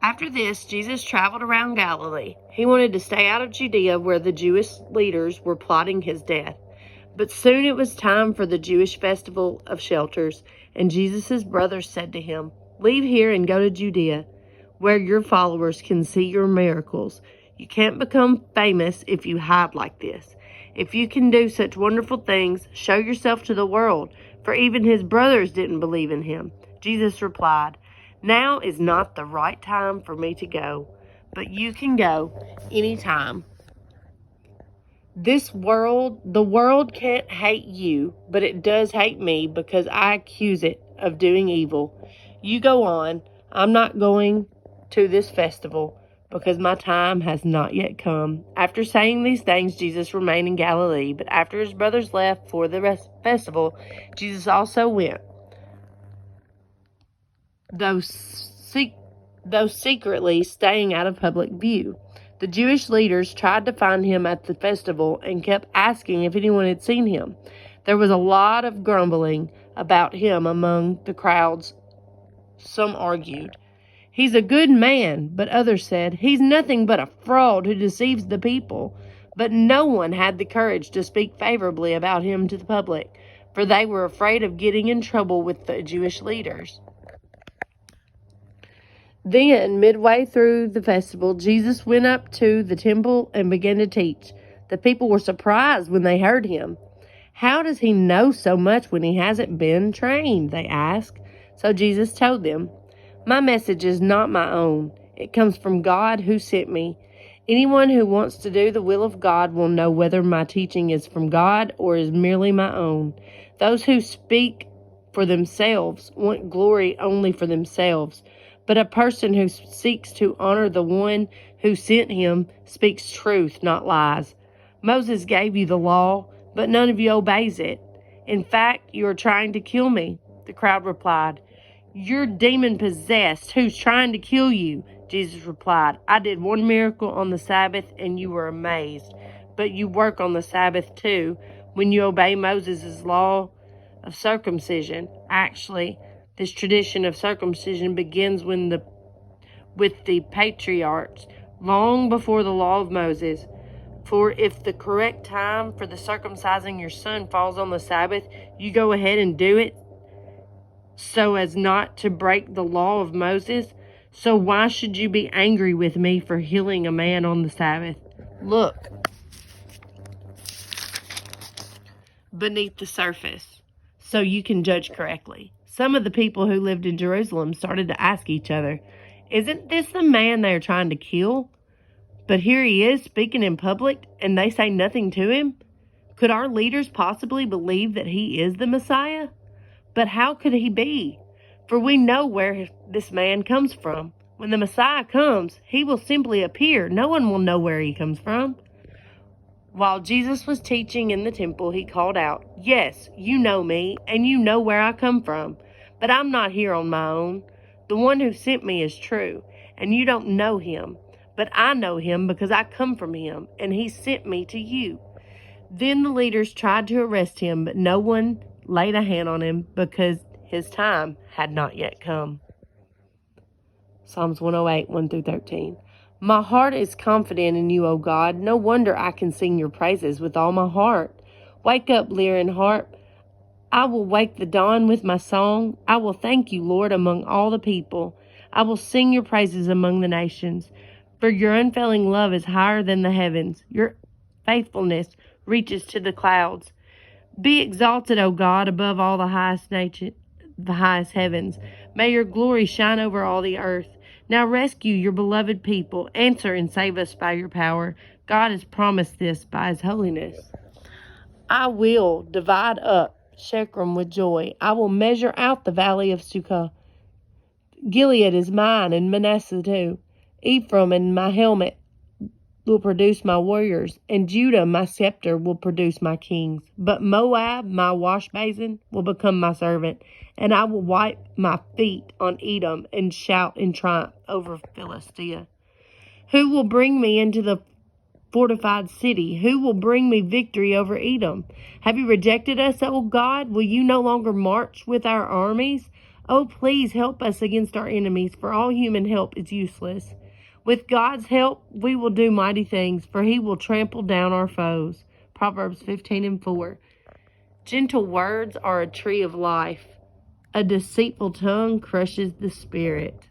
After this, Jesus traveled around Galilee. He wanted to stay out of Judea where the Jewish leaders were plotting his death. But soon it was time for the Jewish festival of shelters, and Jesus' brothers said to him, "Leave here and go to Judea, where your followers can see your miracles. You can't become famous if you hide like this. If you can do such wonderful things, show yourself to the world." For even his brothers didn't believe in him. Jesus replied, "Now is not the right time for me to go, but you can go anytime. The world can't hate you, but it does hate me because I accuse it of doing evil. You go on. I'm not going to this festival because my time has not yet come." After saying these things, Jesus remained in Galilee, but after his brothers left for the festival, Jesus also went, though secretly staying out of public view. The Jewish leaders tried to find him at the festival and kept asking if anyone had seen him. There was a lot of grumbling about him among the crowds. Some argued, "He's a good man," but others said, "He's nothing but a fraud who deceives the people." But no one had the courage to speak favorably about him to the public, for they were afraid of getting in trouble with the Jewish leaders. Then, midway through the festival, Jesus went up to the temple and began to teach. The people were surprised when they heard him. "How does he know so much when he hasn't been trained?" they asked. So Jesus told them, "My message is not my own. It comes from God who sent me. Anyone who wants to do the will of God will know whether my teaching is from God or is merely my own. Those who speak for themselves want glory only for themselves, but a person who seeks to honor the one who sent him speaks truth, not lies. Moses gave you the law, but none of you obeys it. In fact, you are trying to kill me." The crowd replied, "You're demon-possessed. Who's trying to kill you?" Jesus replied, "I did one miracle on the Sabbath, and you were amazed. But you work on the Sabbath too, when you obey Moses' law of circumcision. Actually, this tradition of circumcision begins with the patriarchs, long before the law of Moses. For if the correct time for the circumcising your son falls on the Sabbath, you go ahead and do it so as not to break the law of Moses. So why should you be angry with me for healing a man on the Sabbath? Look beneath the surface so you can judge correctly." Some of the people who lived in Jerusalem started to ask each other, "Isn't this the man they are trying to kill? But here he is speaking in public, and they say nothing to him. Could our leaders possibly believe that he is the Messiah? But how could he be? For we know where this man comes from. When the Messiah comes, he will simply appear. No one will know where he comes from." While Jesus was teaching in the temple, he called out, "Yes, you know me, and you know where I come from. But I'm not here on my own. The one who sent me is true, and you don't know him. But I know him because I come from him, and he sent me to you." Then the leaders tried to arrest him, but no one laid a hand on him because his time had not yet come. Psalms 108, 1-13. My heart is confident in you, O God. No wonder I can sing your praises with all my heart. Wake up, lyre and harp. I will wake the dawn with my song. I will thank you, Lord, among all the people. I will sing your praises among the nations. For your unfailing love is higher than the heavens. Your faithfulness reaches to the clouds. Be exalted, O God, above all the highest heavens. May your glory shine over all the earth. Now rescue your beloved people. Answer and save us by your power. God has promised this by his holiness. I will divide up Shechem with joy. I will measure out the valley of Sukkah. Gilead is mine, and Manasseh too. Ephraim and my helmet will produce my warriors, and Judah, my scepter, will produce my kings. But Moab, my wash basin, will become my servant, and I will wipe my feet on Edom and shout in triumph over Philistia. Who will bring me into the fortified city? Who will bring me victory over Edom? Have you rejected us, O God? Will you no longer march with our armies? Oh, please help us against our enemies, for all human help is useless. With God's help, we will do mighty things, for he will trample down our foes. Proverbs 15:4. Gentle words are a tree of life. A deceitful tongue crushes the spirit.